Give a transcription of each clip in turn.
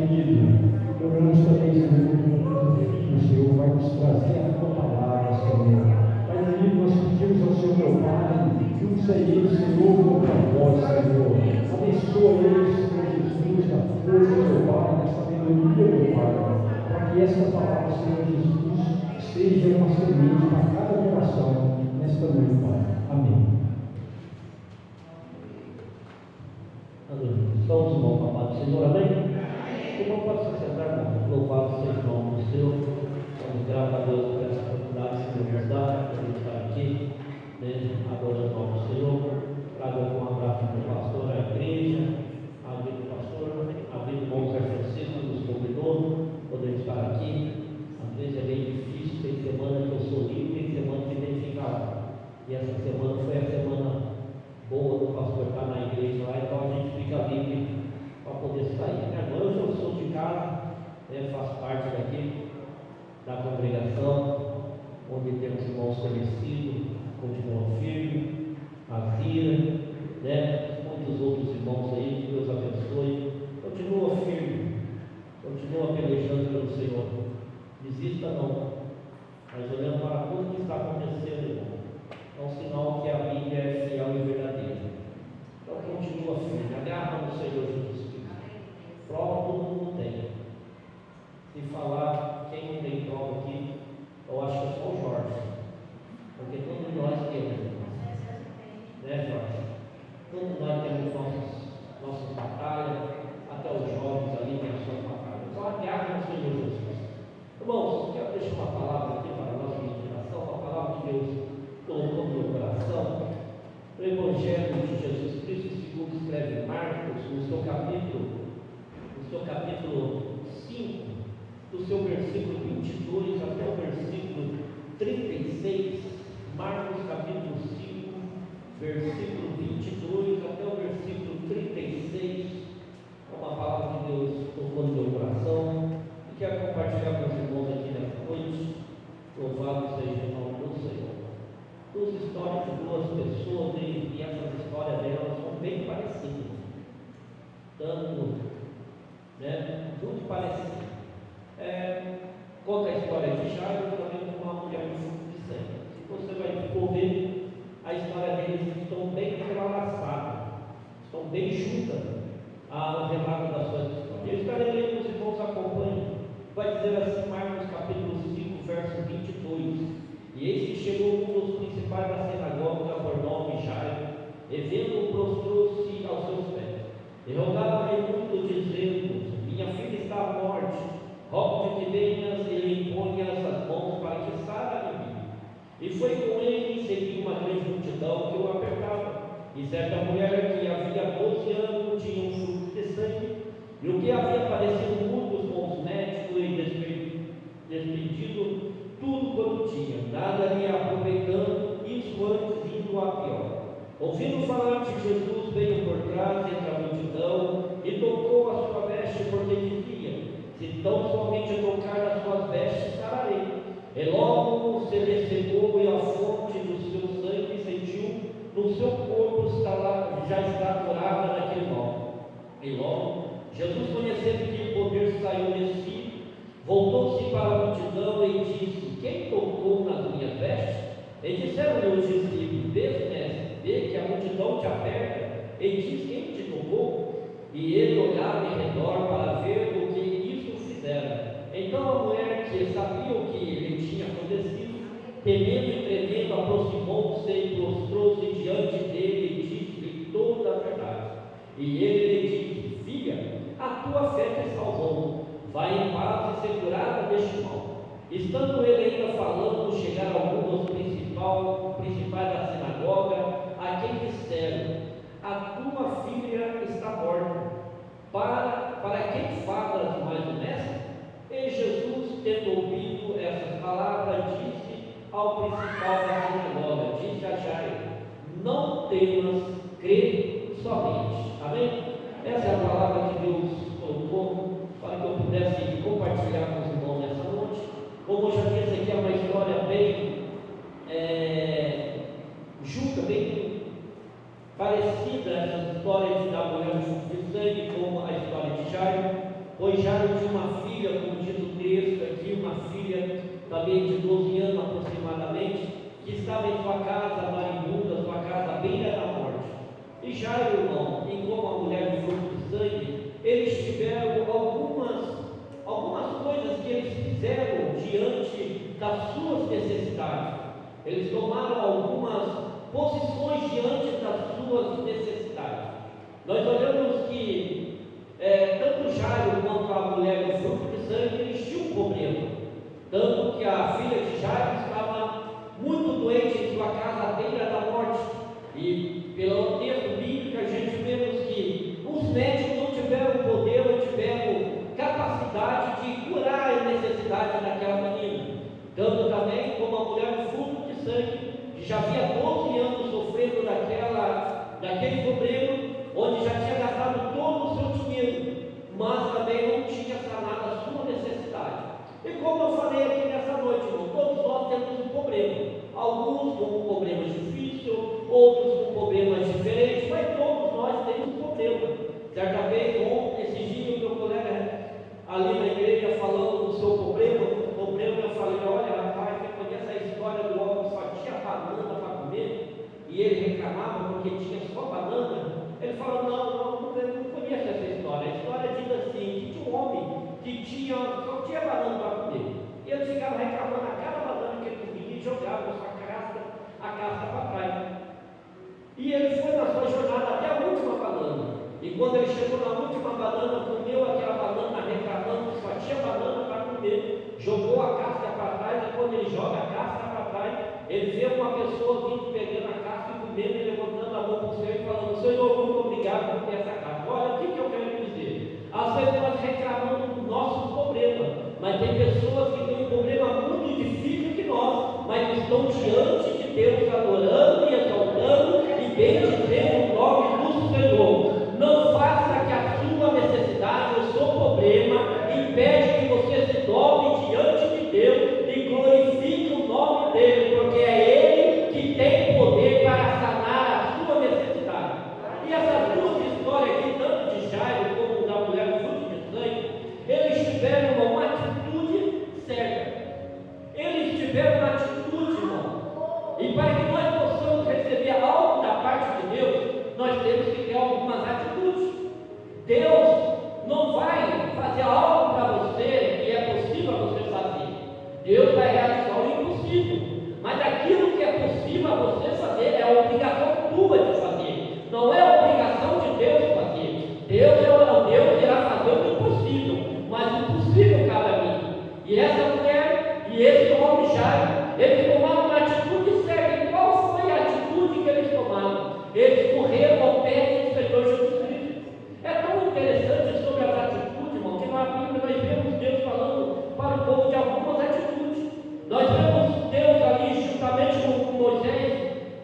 querido, oramos também, Senhor, que o Senhor vai nos trazer a tua palavra, Senhor. Pai querido, nós pedimos ao Senhor, meu Pai, usa eles, Senhor, com propósito, Senhor. Abençoa eles, Senhor Jesus, na força, meu Pai, na sabedoria, meu Pai, para que esta palavra, Senhor Jesus, seja uma semente para cada coração nesta noite, Pai. Amém. Todos os irmãos amados do Senhor, amém? O irmão pode se sentar, irmão. Louvado seja o nome do Senhor. Estamos gratos a Deus por essa oportunidade que o Senhor nos dá, para a gente estar aqui, né, adorando o nome do Senhor. Trago aqui um abraço para o pastor, a igreja, a vida do pastor, a vida do irmão Zé Francisco, nos convidou, poder estar aqui. Às vezes é bem difícil, tem semana que eu sou livre, tem semana que tem que ficar lá. E essa semana foi a semana boa do pastor estar na igreja lá, então a gente fica livre para poder sair. Hoje eu sou de casa, faço parte daqui da congregação, onde temos irmãos conhecidos, continuam firmes, a Zira, muitos outros irmãos aí, que Deus abençoe, continua firme, continua pelejando pelo Senhor, desista não, mas olhando para tudo que está acontecendo, irmão. É um sinal que a Bíblia é fiel e verdadeira. Então continua firme, agarra no Senhor Jesus Cristo. Prova todo mundo tem. Se falar quem não tem prova aqui, eu acho que é só o Jorge. Porque todos nós temos, né, Jorge? Todos nós temos nossas batalhas, até os jovens ali têm as suas batalhas. Então agarra no Senhor Jesus. Irmãos, quero deixar uma palavra aqui para a nossa meditação, uma palavra de Deus colocou no meu coração, o Evangelho de Jesus Cristo, segundo escreve Marcos, no seu capítulo 5, do seu versículo 22 até o versículo 36, Marcos capítulo 5, versículo 22 até o versículo 36, é uma palavra que Deus colocou no meu coração, e quero compartilhar com os irmãos aqui nessa noite. Louvado seja o nome do Senhor. Duas histórias de duas pessoas, e essas histórias delas são bem parecidas, muito parecidas. Conta a história de Jairo também com uma mulher de fluxo de sangue. Se você vai ver, a história deles estão bem entrelaçadas, estão bem juntas ao relato das suas histórias. Eu estarei lendo, os irmãos acompanham. Vai dizer assim, Marcos capítulo 5, verso 22. E eis que chegou um dos principais da sinagoga, por nome Jairo, e vendo-o, prostrou-se aos seus pés, e rogava-lhe muito, dizendo: minha filha está à morte, rogo-te que venhas e lhe imponhas as mãos para que sara de mim. E foi com ele e seguiu uma grande multidão que o apertava. E certa mulher que havia 12 anos tinha um fluxo de sangue, e o que havia padecido muitos com os médicos e despedido tudo quanto tinha, nada lhe aproveitando, isso antes indo a pior. Ouvindo falar de Jesus, veio por trás entre a multidão e tocou a sua veste, porque dizia: se tão somente tocar nas suas vestes, sararei. E logo se lhe secou, e a fonte do seu sangue sentiu no seu corpo já está curada naquele mal. E logo Jesus, conhecendo que o poder saiu de si, voltou-se para a multidão e disse: quem tocou nas minhas vestes? E disseram-lhe os discípulos: vês, mestre, vê que a multidão te aperta, e diz: quem te tocou? E ele olhava em redor para ver o que isso fizera. Então a mulher, que sabia o que lhe tinha acontecido, temendo e tremendo, aproximou-se e prostrou-se diante dele e disse-lhe toda a verdade. E ele lhe disse: filha, a tua fé te salvou, vai em paz e ser curada deste mal. Estando ele ainda falando, chegaram alguns dos principais da sinagoga, a quem disseram: a tua filha está morta, para quem falas mais o mestre? E Jesus, tendo ouvido essas palavras, disse ao principal da sinagoga, disse a Jairo: não temas, crê somente. Amém? Essa é a palavra que Deus colocou para que eu pudesse compartilhar com os irmãos nessa noite. Como eu já disse, aqui é uma história bem junta, bem parecida, essa história da mulher de sangue com a história de Jairo. pois Jairo tinha uma filha, como diz o texto aqui, uma filha também de 12 anos aproximadamente, que estava em sua casa moribunda, sua casa à beira da morte. E Jairo, irmão, e como a mulher de fruto de sangue, eles tiveram algumas coisas que eles fizeram diante das suas necessidades. Eles tomaram algumas posições diante das suas necessidades. Nós olhamos que tanto Jairo quanto a mulher do fruto de sangue, eles tinham um problema. Tanto que a filha de Jairo estava muito doente em sua casa à beira da morte. E pelo texto bíblico a gente vemos que os médicos não tiveram poder, não tiveram capacidade de curar a necessidade daquela menina. Tanto também como a mulher do fruto de sangue, que já havia 12 anos sofrendo daquele problema, onde já tinha gastado todo o seu dinheiro, mas também não tinha sanado a sua necessidade. E como eu falei aqui nessa noite, irmão, todos nós temos um problema. Alguns com problemas difíceis, outros com problemas diferentes, mas todos nós temos um problema. Certa vez, ontem, esses dias, o meu colega ali na igreja falando do seu problema, eu falei: olha, rapaz, você conhece a história do homem que só tinha banana para comer, e ele reclamava porque tinha só banana? Ele falou: não conheço essa história. A história diz assim, que tinha um homem que só tinha banana para comer, e ele ficava reclamando a cada banana que ele comia e jogava a casca para trás. E ele foi na sua jornada até a última banana, e quando ele chegou na última banana, comeu aquela banana reclamando que só tinha banana para comer, jogou a casca para trás, e quando ele joga a casca para trás, ele vê uma pessoa vindo pegando a casca e comendo, e levantando a mão para o céu e falando: Senhor, muito obrigado por ter essa casca. Olha, o que eu quero dizer? Às vezes nós reclamamos dos nossos problemas, mas tem pessoas que têm um problema muito difícil que nós, mas estão diante de Deus, adorando e exaltando e bendizendo o nome do Senhor. Não faça que a sua necessidade, o seu problema, impede que você se dobre diante de Deus e glorifique o nome dele, porque é ele que tem poder para sanar a sua necessidade. E essas duas histórias aqui, tanto de Jairo como da mulher do fruto de sangue, eles tiveram uma atitude certa. Eles tiveram uma atitude, irmão. E para que nós possamos receber algo da parte de Deus, nós temos que ter algumas atitudes. Deus não vai fazer algo para você que é possível você fazer. Deus vai realizar o impossível. Mas aquilo que é possível você fazer é a obrigação tua de fazer. Não é a obrigação de Deus fazer. Deus irá fazer o impossível, mas o possível cabe a mim. E essa mulher e esse homem Jairo, eles tomaram uma atitude certa. E qual foi a atitude que eles tomaram? Eles correram ao pé do Senhor Jesus Cristo. É tão interessante sobre as atitudes, irmão, que na Bíblia nós vemos Deus falando para o povo de algumas atitudes. Nós vemos Deus ali juntamente com Moisés,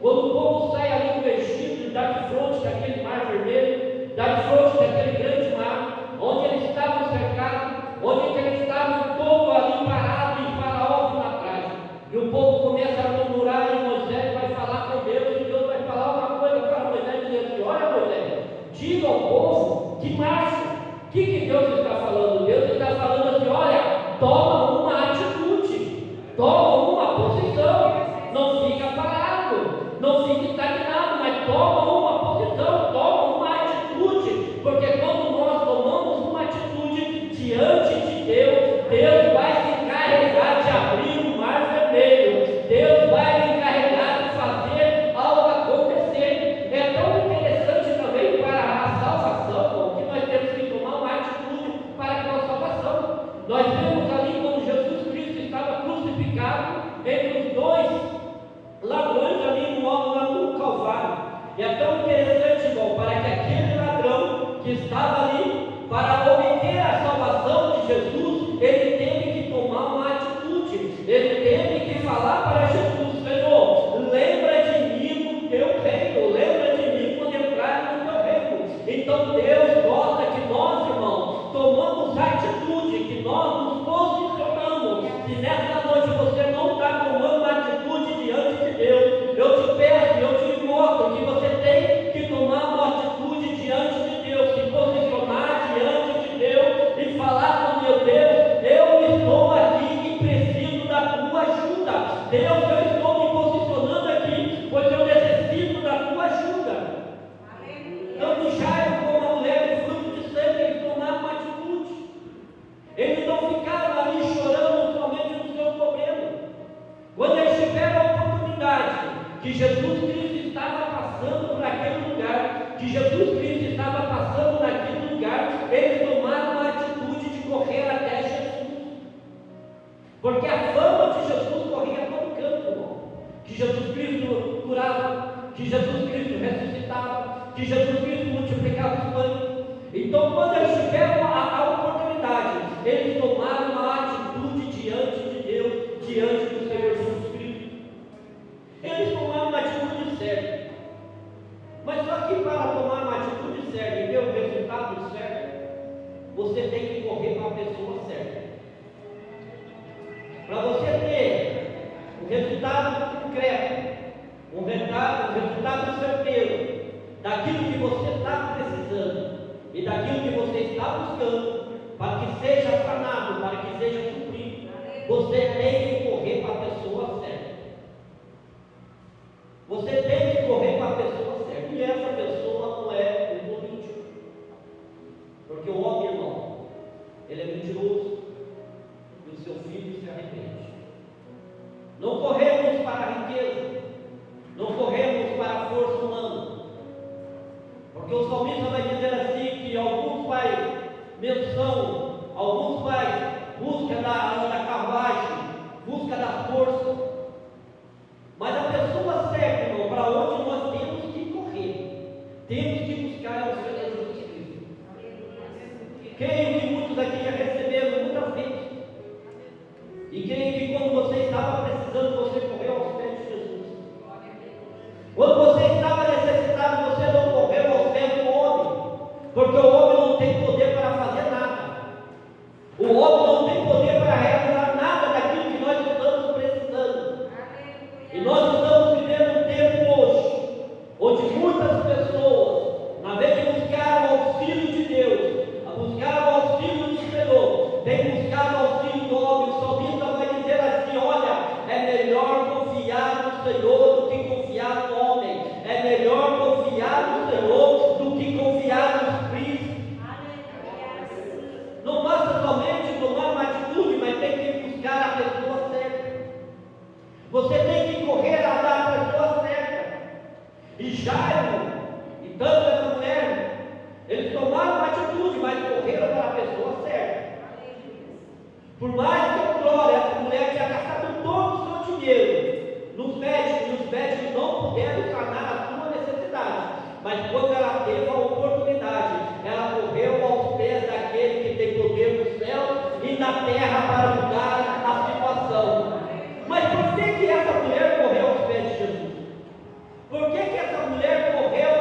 quando o povo sai ali do Egito e dá de frente daquele mar vermelho, dá de frente daquele grande mar, onde eles estavam cercados, onde eles estavam todos ali parados e Faraó vindo atrás. E o povo começa a murmurar e Moisés vai falar com Deus, e Deus vai falar uma coisa para Moisés, dizendo assim: olha, Moisés, diga ao povo que marche. O que Deus está falando? Deus está falando assim: olha, toma uma atitude, toma uma posição, não fica parado, não fica estagnado, mas toma uma posição, toma uma atitude, porque quando nós tomamos uma atitude diante de Deus, Deus vai se encarregar de abrir o mar vermelho, Deus vai se encarregar de fazer algo acontecer. É tão interessante também para a salvação, que nós temos que tomar uma atitude para a salvação. Nós vemos ali quando Jesus Cristo estava crucificado entre os dois ladrões ali no Calvário. E é tão interessante, irmão, para que aquele ladrão que estava ali, para obter a salvação de Jesus, ele teve que tomar uma atitude, ele teve que falar para Jesus: Senhor, lembra de mim no teu reino, lembra de mim quando entrar no teu reino. Então Deus gosta que nós, irmãos, tomamos atitude, que nós nos posicionamos. Se nessa noite você não está tomando uma atitude diante de Deus, eu te peço, eu te mostro que você tem que tomar uma atitude diante de Deus, se posicionar diante de Deus e falar que Jesus Cristo estava passando por aquele lugar, que Jesus Cristo estava passando naquele lugar, eles tomaram uma atitude de correr até Jesus, porque a fama de Jesus corria a todo canto, irmão. Que Jesus Cristo curava, que Jesus Cristo ressuscitava, que Jesus Cristo multiplicava os pães. Então, quando eles tiveram a oportunidade, eles tomaram uma atitude diante de Deus, diante do Senhor Jesus Cristo. Eles tomaram uma atitude certa. Mas só que para tomar uma atitude certa e ter o resultado certo, você tem que correr para a pessoa certa. Para você ter o resultado concreto, um resultado certeiro daquilo que você está precisando e daquilo que você está buscando, para que seja sanado, para que seja suprido, você tem que correr para a pessoa certa. Você tem que correr para a pessoa certa. E essa pessoa não é o político. Porque o homem, irmão, ele é mentiroso e o seu filho se arrepende. Não corremos para a riqueza, não corremos para a força humana. Porque o salmista vai dizer assim, que alguns pais menção, alguns pais busca da carruagem, busca da força. Mas a pessoa certa, irmão, para onde nós temos que correr, temos que buscar o Senhor Jesus Cristo. Creio que muitos aqui já receberam muitas vezes. E creio que quando você estava precisando, você correu aos pés de Jesus. Quando você estava necessitado, você não correu aos pés do homem, porque o homem não tem poder para fazer nada. O homem não tem poder para realizar nada daquilo que nós estamos precisando. E nós estamos vivendo um tempo hoje, onde muitas pessoas, na vez de buscar o auxílio de Deus, a buscar o auxílio do Senhor, tem buscado o auxílio do homem. O salmista vai dizer assim: olha, é melhor confiar no Senhor do que confiar no homem. É melhor confiar no Senhor do que confiar nos príncipes. Não basta somente tomar uma atitude, mas tem que buscar a pessoa certa. Você tem que correr à pessoa certa. E Jairo, e tanto essa mulher, eles tomaram uma atitude, mas correram para a pessoa certa. Por mais que outrora essa mulher tinha gastado todo o seu dinheiro nos médicos, e os médicos não puderam sanar a sua necessidade, mas quando ela teve a oportunidade, ela correu aos pés daquele que tem poder no céu e na terra para mudar a situação. Mas por que essa mulher correu aos pés de Jesus? Por que essa mulher correu,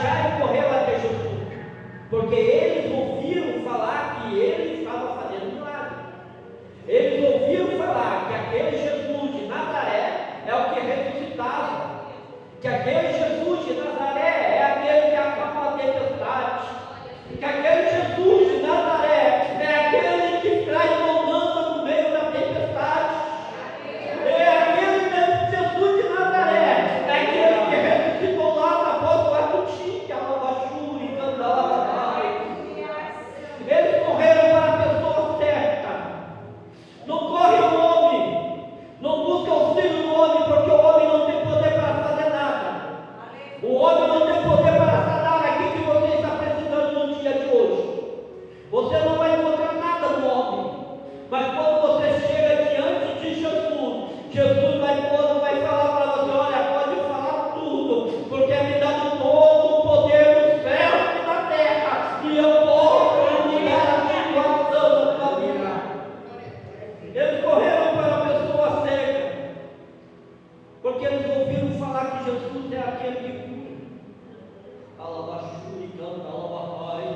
Jairo correu até Jesus? Porque eles ouviram falar que ele estava fazendo milagre. Eles ouviram falar que aquele Jesus de Nazaré é o que ressuscitava, que aquele Jesus de Nazaré é aquele que acalma a tempestade, que aquele Jesus de Nazaré é aquele que traz bonança no meio da tempestade, é aquele Jesus de Nazaré, é aquele que ressuscitou lá após o Atutinha, Alabachuri, Candalabai. Eles correram para a pessoa certa. Não corre ao homem, não busca auxílio do homem, porque o homem não tem poder para fazer nada. O homem não tem poder para sanar aquilo que você está precisando no dia de hoje. Você não vai encontrar nada no homem, mas quando você chega diante de Jesus, Jesus vai falar para você: olha, pode falar tudo, porque me dá todo o poder do céu e da terra, e eu posso mudar a situação da sua vida. Eles correram para a pessoa certa, porque eles ouviram falar que Jesus é aquele que cura. Alabachuri, canta, alababai.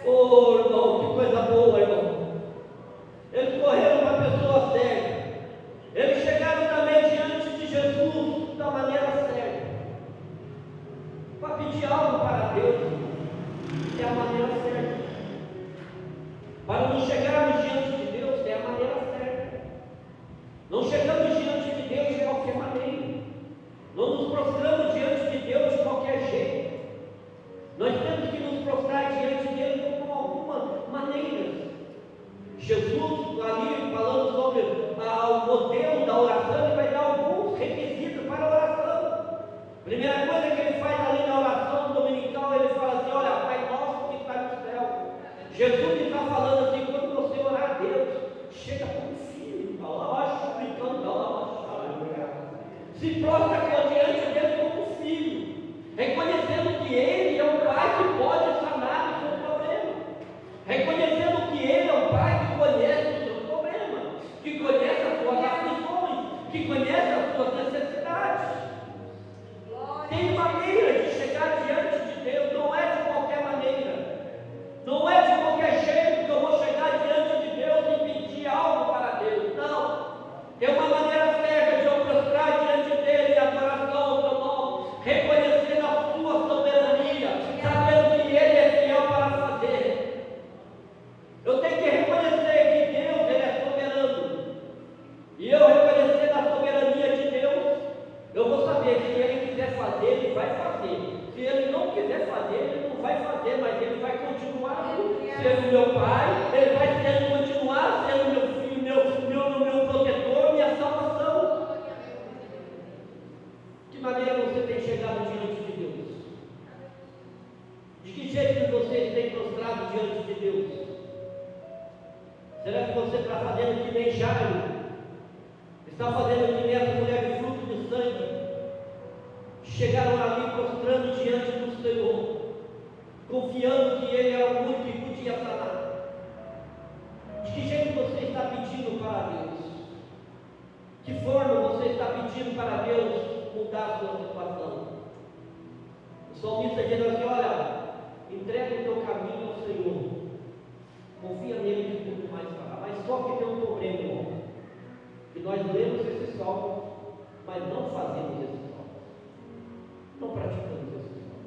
Oh, irmão, que coisa boa, irmão. Eles correram para a pessoa certa. Eles chegaram também diante de Jesus da maneira certa. Para pedir algo para Deus, é a maneira certa. Para nos chegarmos diante de Deus, é a maneira certa. Não chegamos diante de Deus de qualquer maneira. Não nos prostramos diante de Deus de qualquer jeito. Nós temos que nos prostrar diante dele com algumas maneiras. Jesus, ali falando sobre o modelo da oração, ele vai dar alguns requisitos se prostra diante dele como filho, reconhecendo que ele é um pai que pode sanar os seus problemas, reconhecendo que ele é um pai que conhece os seus problemas, que conhece as suas aflições, que conhece as suas necessidades. Tem maneira de chegar diante de Deus, não é de qualquer maneira, não é de qualquer jeito que eu vou chegar diante de Deus e pedir algo para Deus, não. Tem uma maneira certa de eu prostrar diante dele em adoração ao seu nome, reconhecendo a sua soberania, sabendo que ele é fiel para fazer. Eu tenho que reconhecer que Deus, ele é soberano, e eu reconhecendo a soberania de Deus, eu vou saber, se ele quiser fazer, ele vai fazer. Se ele não quiser fazer, ele não vai fazer, mas ele vai continuar sendo meu pai, ele vai continuar sendo meu filho, meu protetor, minha salvação. De maneira você tem chegado diante de Deus? De que jeito que você tem prostrado diante de Deus? Será que você está fazendo que nem Jairo? Está fazendo que nem essa mulher de fruto de sangue? Chegaram ali prostrando diante do Senhor, confiando que Ele era o único que podia sanar. De que jeito você está pedindo para Deus? Que forma você está pedindo para Deus mudar a sua situação? O salmista diz assim: olha, entrega o teu caminho ao Senhor, confia nele de tudo mais fará. Mas só que tem um problema, irmão, que nós lemos esse salmo, mas não fazemos esse salmo, não praticamos esse salmo.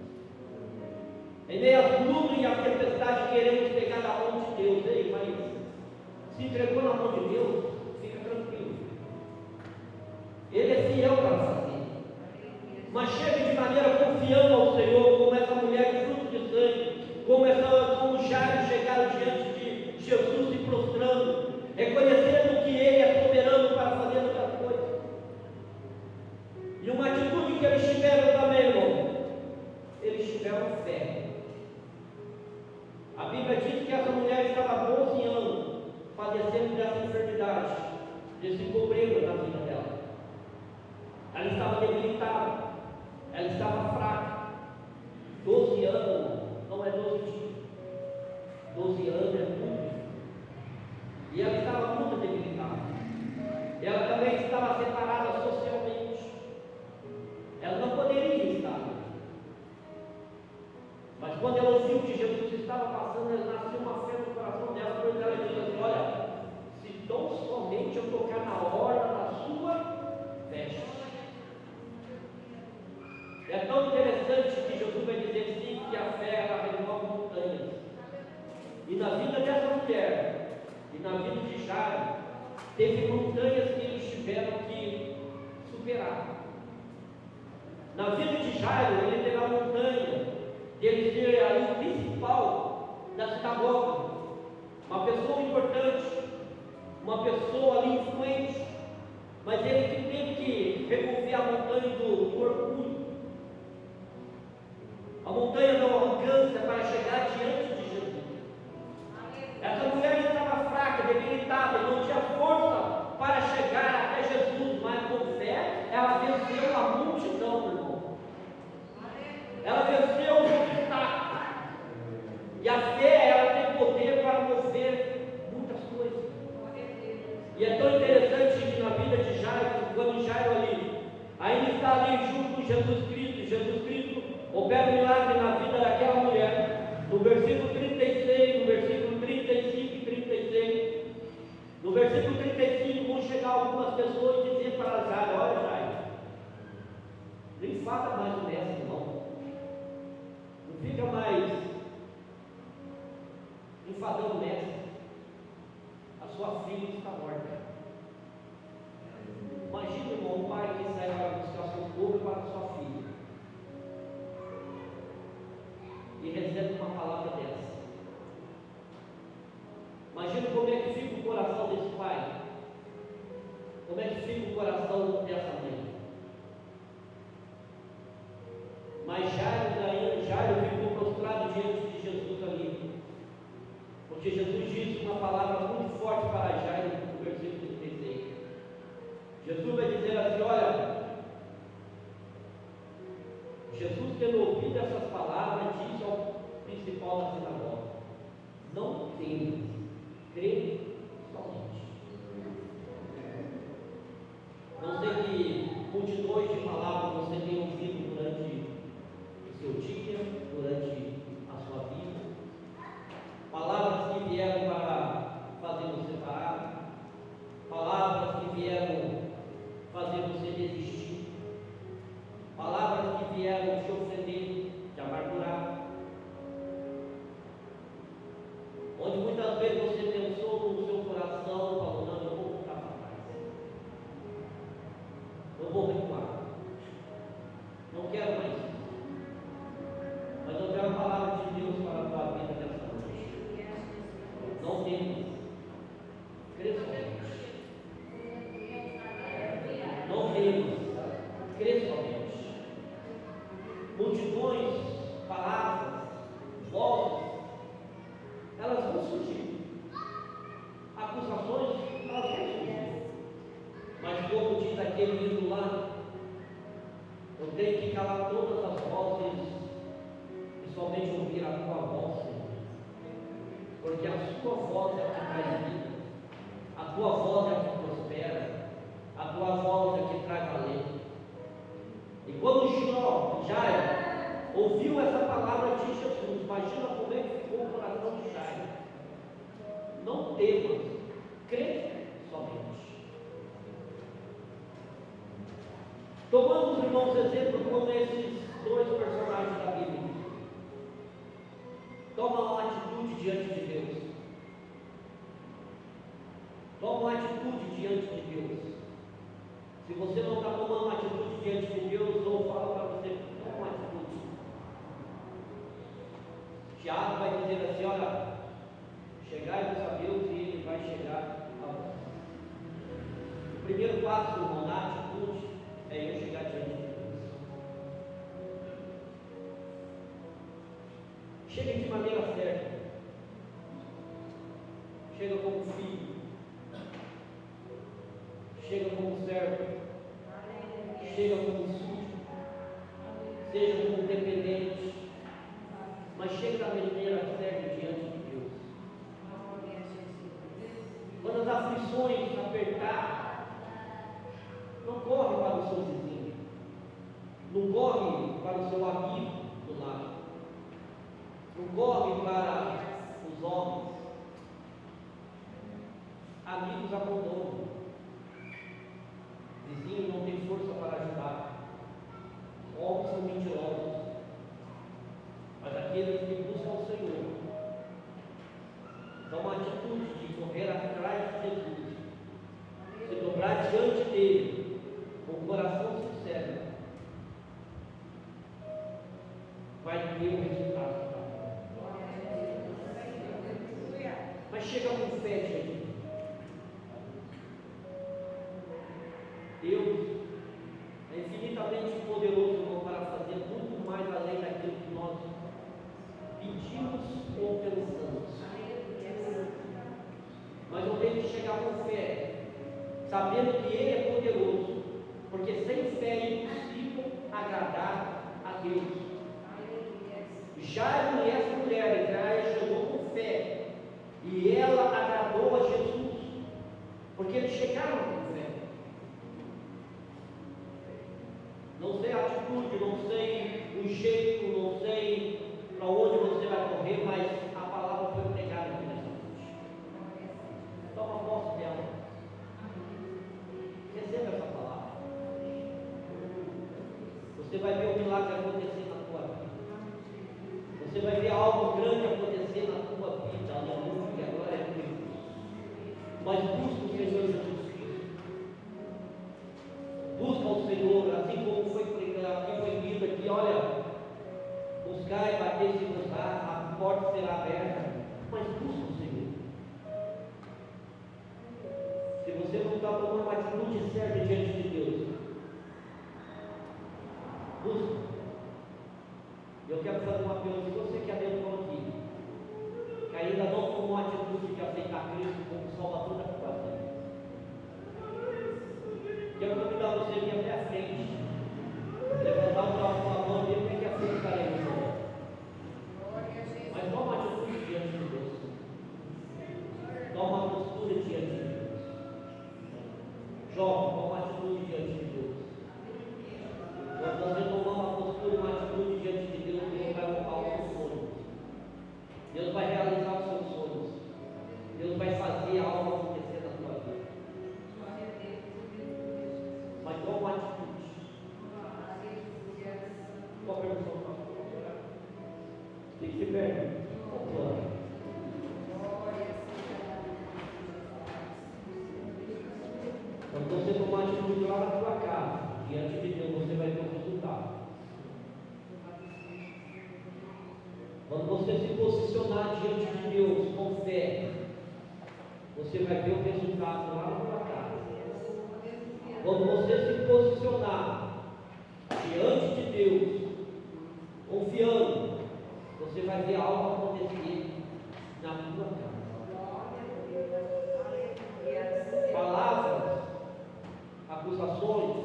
Em meio às lutas e às tempestades, queremos pegar na mão de Deus. Ei, mas se entregou na mão de Deus, fica tranquilo, Ele é fiel para fazer. Mas chegue de maneira confiando ao Senhor, como essa mulher de fruto de sangue, como Jairo chegaram diante de Jesus se prostrando, reconhecendo que Ele é soberano para fazer muitas coisas. E uma atitude que eles tiveram também, irmão, eles tiveram fé. A Bíblia diz que essa mulher estava 12 anos padecendo dessa enfermidade, desse problema na vida dela. Ela estava debilitada, ela estava fraca. 12 anos não é 12 dias, 12 anos é muito. E ela estava muito debilitada. Ela também estava separada socialmente. Ela não poderia estar. Mas quando ela ouviu que Jesus estava passando, ela nasceu uma fé no coração dela, pois ela diz assim: olha, se tão somente eu tocar na orla da sua veste. É tão interessante que Jesus vai dizer sim, que a fé ela remove montanhas. E na vida dessa mulher, e na vida de Jairo, teve montanhas que eles tiveram que superar. Na vida de Jairo, ele teve a montanha de ele ser ali o principal da sinagoga, uma pessoa importante, uma pessoa ali influente, mas ele que teve que remover a montanha do orgulho, a montanha da arrogância para chegar diante de Jesus. Essa mulher estava fraca, debilitada, não tinha força para chegar até Jesus, mas com fé ela venceu a multidão, meu irmão. Ela venceu os obstáculos. E a fé, ela tem poder para mover muitas coisas. E é tão interessante que na vida de Jairo, quando Jairo ali, ainda está ali junto com Jesus Cristo opera um milagre na vida daquela mulher. No versículo 36, no versículo 35 e 36. No versículo 35 vão chegar algumas pessoas e dizer para Jairo: olha, Jairo, nem fala mais o mestre, não. Não fica mais enfadando o mestre. A sua filha está morta. Imagina, irmão, um pai que sai para buscar socorro para sua filha e recebe uma palavra dessa. Imagina como é que fica o coração desse pai, como é que fica o coração dessa mãe. Mas Jairo ficou prostrado diante de Jesus ali, porque Jesus disse uma palavra muito forte para Jairo no versículo 36. Jesus vai dizer assim: olha, daquele livro lá, eu tenho que calar todas as vozes e somente ouvir a tua voz, Senhor, porque a sua voz é a que traz vida, a tua voz é a que prospera, a tua voz é a que traz alento. E quando Jairo ouviu essa palavra de Jesus, imagina como é que ficou o coração de Jairo. Não temas, crê somente. Tomamos, irmãos, exemplo como esses dois personagens da Bíblia. Toma uma atitude diante de Deus. Toma uma atitude diante de Deus. Se você não está tomando uma atitude diante de Deus, eu falo para você, toma uma atitude. Tiago vai dizer assim, olha, chegai-vos a Deus e Ele vai chegar a vós. O primeiro passo, irmão, na atitude, é eu chegar diante de Deus. Chegue de maneira certa. Chega como filho. Chega como servo. Chega como súdito. Seja como dependente. Mas chega da maneira certa diante de Deus. Quando as aflições apertar, não corre para o seu vizinho, não corre para o seu amigo do lado, não corre para os homens. Amigos abandonam, vizinhos não têm força para ajudar, homens são mentirosos, mas aqueles que buscam o Senhor dão uma atitude de correr atrás de Jesus, se dobrar diante dele, com o coração sincero, vai ter o resultado. Mas chega com fé, gente. Deus é infinitamente poderoso, irmão, para fazer muito mais além daquilo que nós pedimos ou pensamos. Mas eu tenho que chegar com fé, sabendo que Ele é poderoso, porque sem fé é impossível agradar a Deus. Jairo e essa mulher, Israel, chegou com fé, e ela agradou a Jesus, porque eles chegaram com fé. Não sei a atitude, não sei o jeito, não sei para onde você vai correr, mas a palavra foi pregada aqui nessa noite. Toma posse dela. Receba essa palavra. Você vai ver o milagre acontecer na tua vida. Você vai ver algo grande acontecer na tua vida. Aleluia, glória a Deus. Mas busca o Senhor Jesus Cristo. Busca o Senhor, assim como foi pregado, aqui foi lido aqui, olha, buscar e bater se buscar, a porta será aberta, mas busca o Senhor. Se você não está tomando uma atitude certa diante de Deus, busca. Eu quero fazer uma pergunta, se você que adentrou aqui, que ainda não tomou a atitude de aceitar Cristo como Salvador da tua vida, quero convidar você a vir até a frente, levantar o braço com a mão e ver o que a frente estaremos. Mas toma uma atitude diante de Deus. Toma uma postura diante de Deus. Jovem, toma uma atitude diante de Deus. Quando você tomar uma postura e uma atitude diante de Deus, Deus vai honrar os seus sonhos. Deus vai realizar os seus sonhos. Deus vai fazer algo acontecer na tua vida. Mas toma uma atitude. Qual a pergunta? Fique de pé. Quando você tomar atitude lá na tua casa, diante de Deus, você vai ter um resultado. Quando você se posicionar diante de Deus com fé, você vai ver o resultado lá na tua casa. Quando você se posicionar diante de Deus, confiando, você vai ver algo acontecer na tua casa. Palavras, acusações,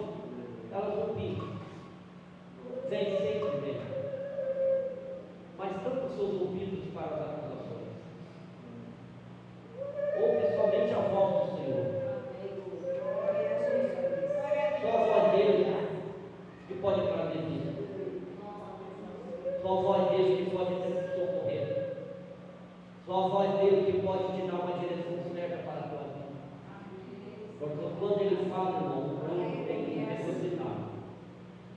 as acusações. Ouve somente a voz do Senhor. Só a voz dele que pode trazer vida. Só a voz dele que pode te socorrer. Só a voz dele que pode te dar uma direção certa para a tua vida. Porque quando ele fala, irmão, o anjo tem que necessitar.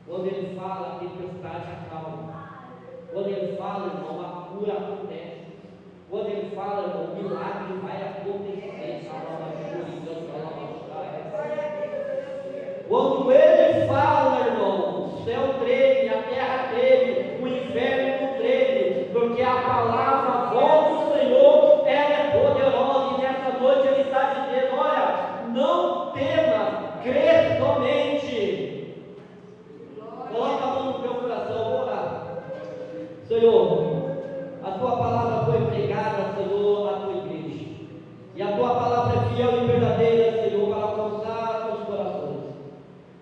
Quando ele fala, a tempestade acalma. Quando ele fala, irmão, a cura acontece. Quando ele fala, irmão, o milagre vai acontecer. Quando ele fala, irmão, o céu treme, a terra treme, o inferno treme, porque a palavra, a voz do Senhor, ela é poderosa. E nessa noite ele está dizendo: olha, não tema, crê somente. Coloca a mão no teu coração, vou orar. Senhor, a tua palavra foi pregada, Senhor, à tua igreja. E a tua palavra é fiel e verdadeira, Senhor, para alcançar os corações.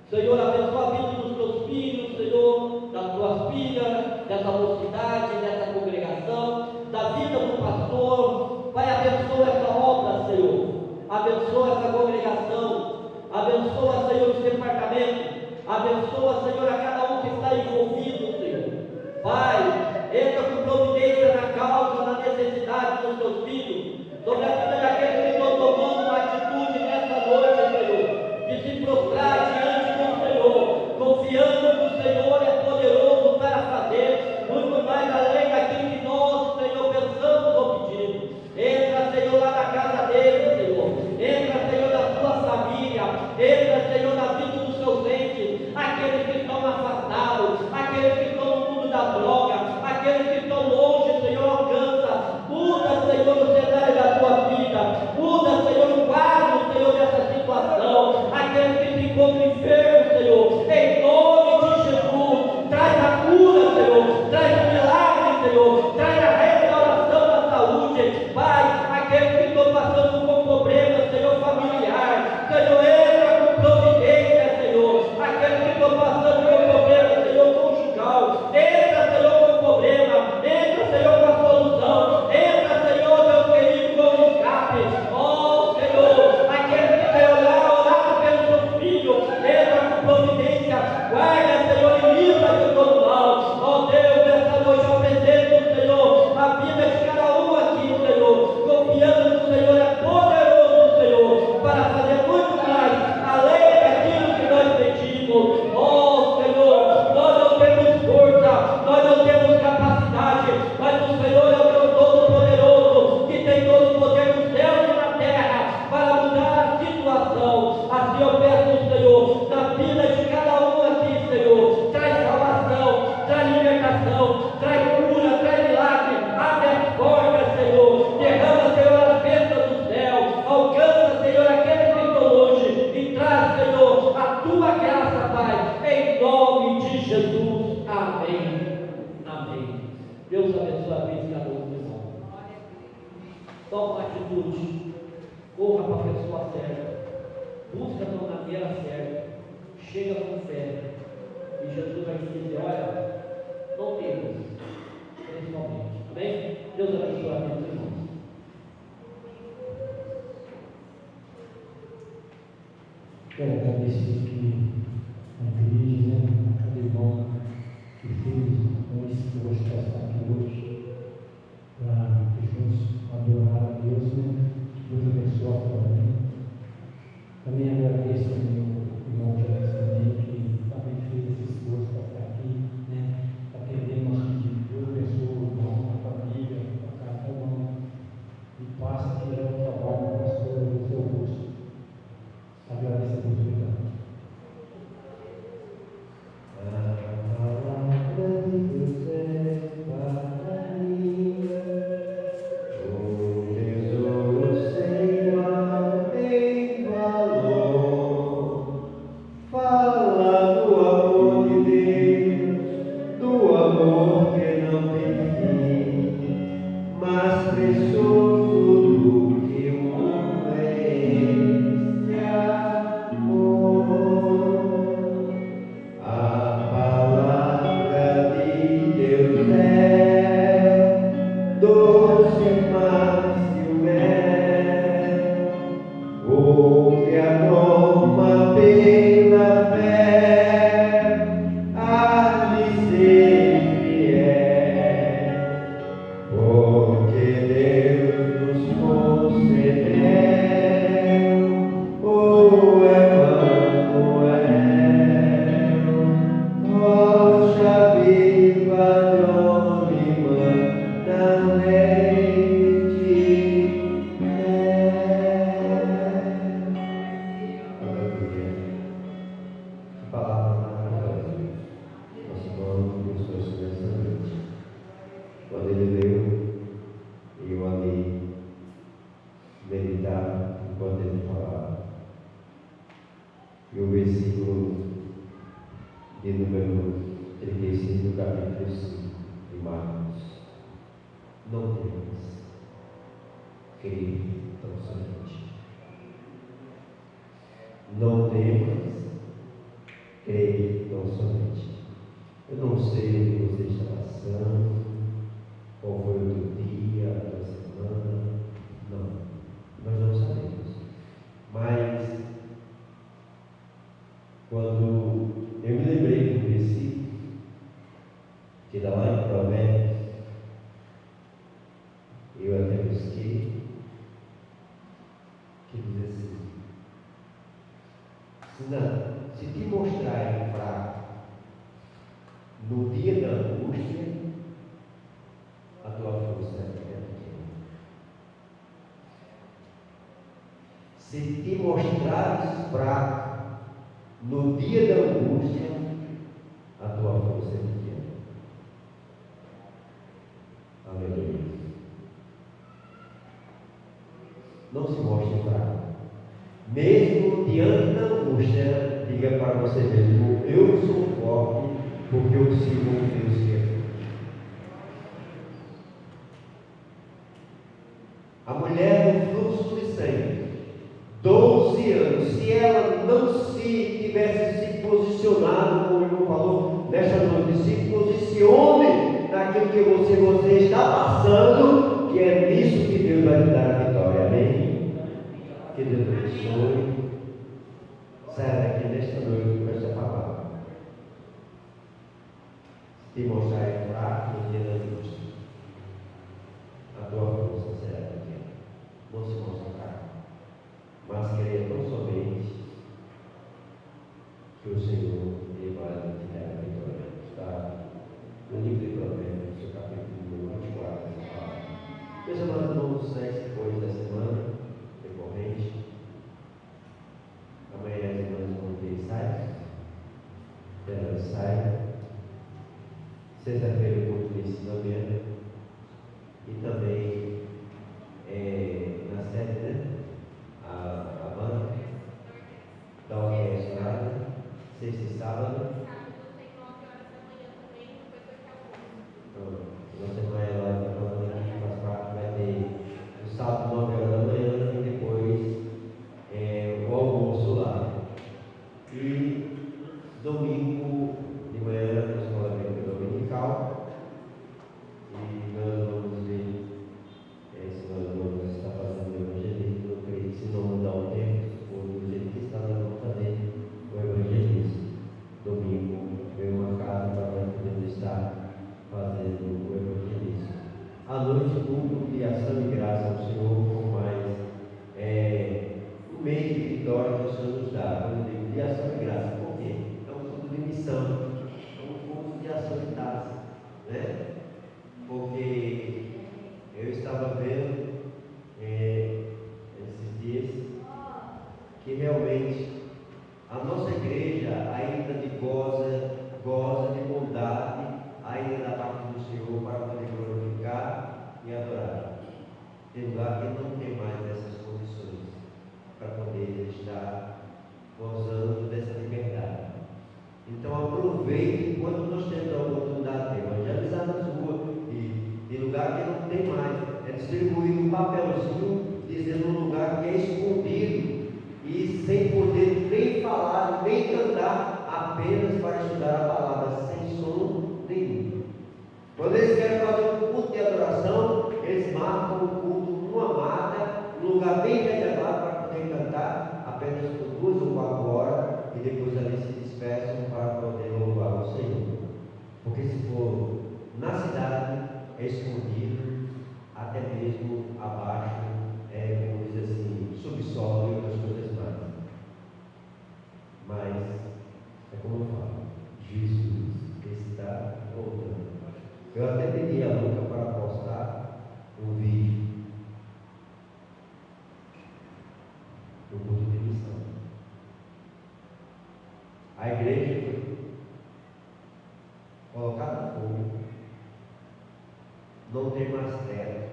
Senhor, abençoa a vida dos teus filhos, Senhor, das tuas filhas, dessa mocidade, dessa congregação, da vida do pastor. Pai, abençoa essa obra, Senhor. Abençoa essa congregação. Abençoa, Senhor, os departamentos. Abençoa, Senhor, a cada um que está envolvido, Senhor. Pai, entra com providência na causa, na necessidade dos teus filhos, sobre a vida daqueles que estão tomando uma atitude nessa noite, Senhor, de se prostrar diante do Senhor, confiando que o Senhor é poderoso para fazer muito mais além daquilo que nós, Senhor, pensamos ou pedimos. Entra, Senhor, lá na casa deles, Senhor. Entra, Senhor, na sua família. Entra, Senhor, na vida dos seus entes, aqueles que estão afastados, aqueles que estão no mundo da droga, aqueles que estão longe, Senhor, alcança. Muda, Senhor, o cenário da tua vida. Muda, Senhor, o quadro, Senhor, dessa situação. Aqueles que se encontram enfermos, Senhor, em nome de Jesus, traz a cura, Senhor, traz o milagre, Senhor, traz a restauração da saúde. Pai, aqueles que estão passando por problemas, Senhor, familiar, Senhor, entra com providência, Senhor. Aqueles que estão passando por problemas, Senhor, conjugal, entra, Senhor, com o problema, entra, Senhor, com a solução, entra, Senhor, Deus querido, com o escape. Oh, Senhor, aqueles que querem orar pelos seus filhos, entra com providência, guarda, Senhor, e livra de todo mal. Oh, Deus, nessa noite eu apresento, Senhor, a vida de cada um aqui, Senhor, confiando que o Senhor é poderoso, Senhor, para fazer muito mais, além daquilo que nós pedimos. Oh, Senhor, nós não temos força, nós não temos capacidade, mas o Senhor é o Deus Todo-Poderoso, que tem todo o poder no céu e na terra, para mudar a situação. Assim eu peço, Senhor, na vida de cada um aqui, Senhor, traz salvação, traz libertação, traz cura, traz milagre, abre as portas, Senhor, derrama, Senhor, as bênçãos do céu, alcança, Senhor, aqueles que estão longe, e traz, Senhor, a tua graça, Pai, em nome de Jesus. Amém. Amém. Deus abençoe a vida de cada um, irmão. Toma uma atitude, corra para a pessoa certa, busca a maneira certa, chega com fé, e Jesus vai te dizer: olha, não temas, principalmente. Amém? Deus abençoe a vida, irmãos. Quero agradecer aqui a igreja, né? A cada irmão que fez um esforço para estar aqui hoje, para juntos adorar a Deus, né? Deus abençoe também. Também agradeço ao meu irmão Jackson também, que também fez esse esforço para estar aqui, né? Atendendo nosso pedido. Deus abençoe o irmão, a família, a cada irmão. E passa que é o trabalho do pastor do seu rosto. Agradeço a Deus, obrigado. A palavra de Deus é para mim. Oh, Jesus, Senhor. Se te mostrarem fraco no dia da angústia, a tua força é pequena. Se te mostrares fraco no dia da angústia, a tua força é pequena. Aleluia. Não se mostre fraco. Mesmo diante da angústia, diga para você mesmo: eu sou forte porque eu sigo um Deus que é forte. A mulher do fluxo de sangue, 12 anos, se ela não se tivesse se posicionado, como o irmão falou nesta noite, se posicione naquilo que você está passando, que é nisso que Deus vai lhe dar a vitória. Amém? Que Deus abençoe. Saia daqui nesta noite com esta palavra. Se te mostrar fraco no dia da angústia, a tua força será pequena. Não se mostre fraco, mas creia tão somente que o Senhor ele vai te dar a vitória. Está no livro de Provérbios, no capítulo 24. Meus amados irmãos, 10 coisas da semana decorrente. Amanhã as irmãs vão ter ensaio. Elas saem. Sexta-feira eu vou ter ensinamento. E também na sede, né? A banda da orquestra, sexta e sábado. Você vai lá para a banda que faz parte, vai ter o sábado 9 horas da manhã e depois o almoço lá. E domingo de manhã a escola bíblica dominical. E nós vamos ver se nós vamos estar fazendo o evangelismo. Eu creio que se não mudar o tempo, o jeito que está, nós vamos fazer o evangelismo. Domingo veio uma casa para nós podermos estar fazendo o evangelismo. À noite, um culto de ação e graça ao Senhor, com mais um meio de vitória que o Senhor nos dá. Quando eu digo de ação e graça, por quê? É um culto de missão, é um culto de ação e graça, né? Porque eu estava vendo esses dias que realmente a nossa igreja ainda goza de bondade ainda da parte do Senhor para poder glorificar e adorar. Tem lugar que não tem mais essas condições para poder estar gozando dessa liberdade. Então aproveite enquanto nós temos a oportunidade de evangelizar nas ruas e de lugar que não tem mais. É distribuído um papelzinho dizendo um lugar que é escondido e sem poder nem falar, nem cantar, apenas para estudar a palavra, sem som nenhum. Quando eles querem fazer um culto de adoração, eles marcam o culto numa mata, num lugar bem reservado para poder cantar, apenas menos por 2 ou 4 horas e depois ali se dispersam para poder louvar o Senhor. Porque se for na cidade, é escondido, até mesmo abaixo, como diz assim, subsolo e outras coisas mais. Mas, é como eu falo, Jesus está voltando. Eu até pedi a Luca para postar um vídeo do culto de missão. A igreja foi colocada no fogo, não tem mais terra,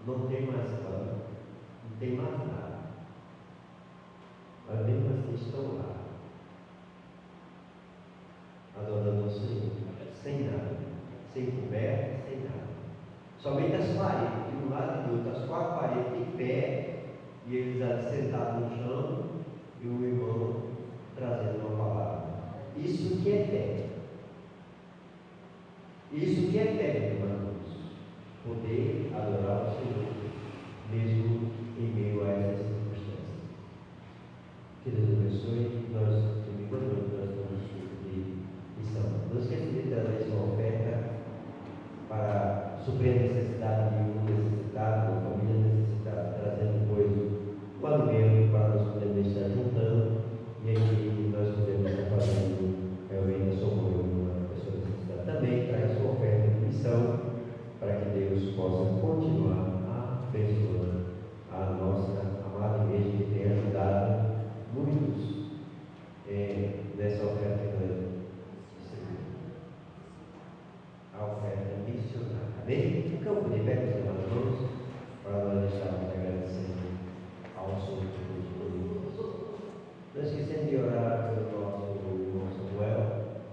não tem mais pano, não tem mais nada. Mas mesmo assim estão lá, adorando o Senhor, sem nada, sem coberta, sem nada. Somente as paredes, de um lado e do outro, as 4 paredes de pé, e eles sentados no chão, e o irmão trazendo uma palavra. Isso que é fé. Isso que é fé, meus irmãos. Poder adorar o Senhor, mesmo em meio a essas circunstâncias. Que Deus abençoe. Nós, domingo à noite, nós estamos de missão. Não esqueça de trazer sua oferta para suprir a necessidade de um necessitado, uma família necessitada, trazendo depois o alimento para nós podermos estar juntando e aí nós podemos estar fazendo realmente a socorro de uma pessoa necessitada. Também traz sua oferta de missão para que Deus possa continuar abençoando a nossa amada igreja que tem ajudado muitos nessa oferta que nós recebemos. A oferta missionária. Amém? Então, de pé com as mãos para nós estarmos agradecendo ao Senhor por tudo. Não esquecendo de orar pelo nosso irmão Samuel,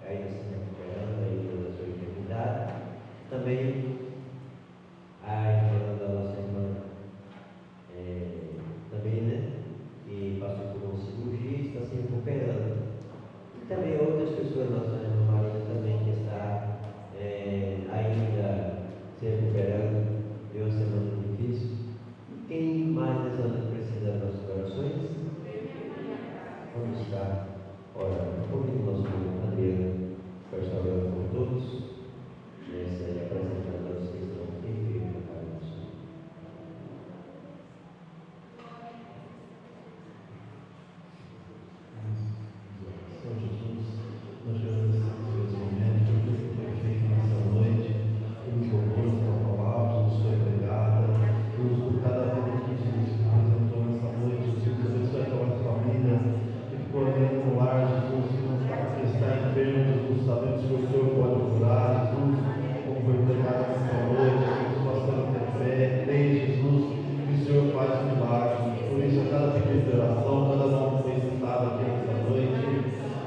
ainda se recuperando aí da sua enfermidade. Também a irmã da nossa irmã, também, né? Que passou por uma cirurgia e está se recuperando. E também outras pessoas, nossa irmã Maria também, que está ainda se recuperando de uma semana difícil. Quem mais nessa noite precisa das nossas orações? Vamos estar orando. Convido o nosso irmão Adriano para estar orando por todos, e apresentando aos que estão enfermos para o Senhor. Senhor Jesus, nós te agradecemos por esse momento, por tudo que foi feito nessa noite, pelo que propôs a tua palavra, pela sua pregada, por cada vida que se apresentou nessa noite. Jesus, abençoe a tua família, que ficou ali no lar, Jesus, que está enfermo, Jesus, sabemos que o Senhor pode curar, Jesus, como foi pregado nessa noite, Jesus, passando ter fé, creio, Jesus, que o Senhor faz milagres. Por isso, a cada pedido de oração, cada mão que foi citada aqui nessa noite,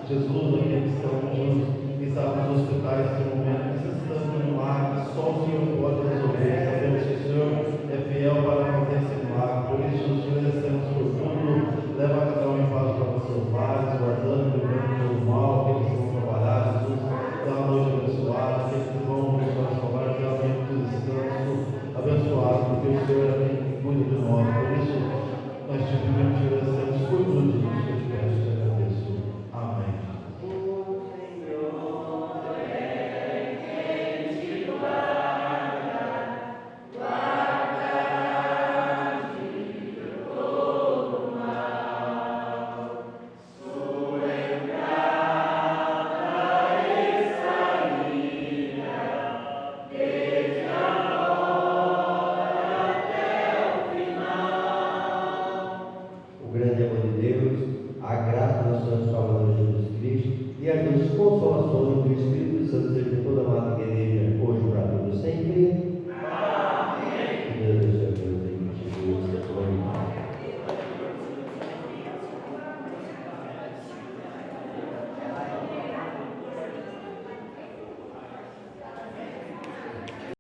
Jesus, aqueles que estão juntos, que estavam nos hospitais nesse momento, necessitando de um milagre, só o Senhor pode resolver. Sabemos que o Senhor é fiel para fazer esse milagre. Por isso, nos agradecemos por tudo. Leva cada um em paz para os seus lares, guardando, livrando todo mal, aqueles que vão trabalhar, Jesus, dá uma noite abençoada, aqueles que vão buscar salvar, que realmente do descanso abençoado, porque o Senhor é quem cuida de nós. Por isso, nós te pedimos e agradecemos por tudo, Jesus, que eu te peço e te agradeço. Amém. O grande amor de Deus, a graça do nosso Salvador Jesus Cristo e as duas consolações do Espírito Santo seja toda a amada igreja, hoje para todos sempre.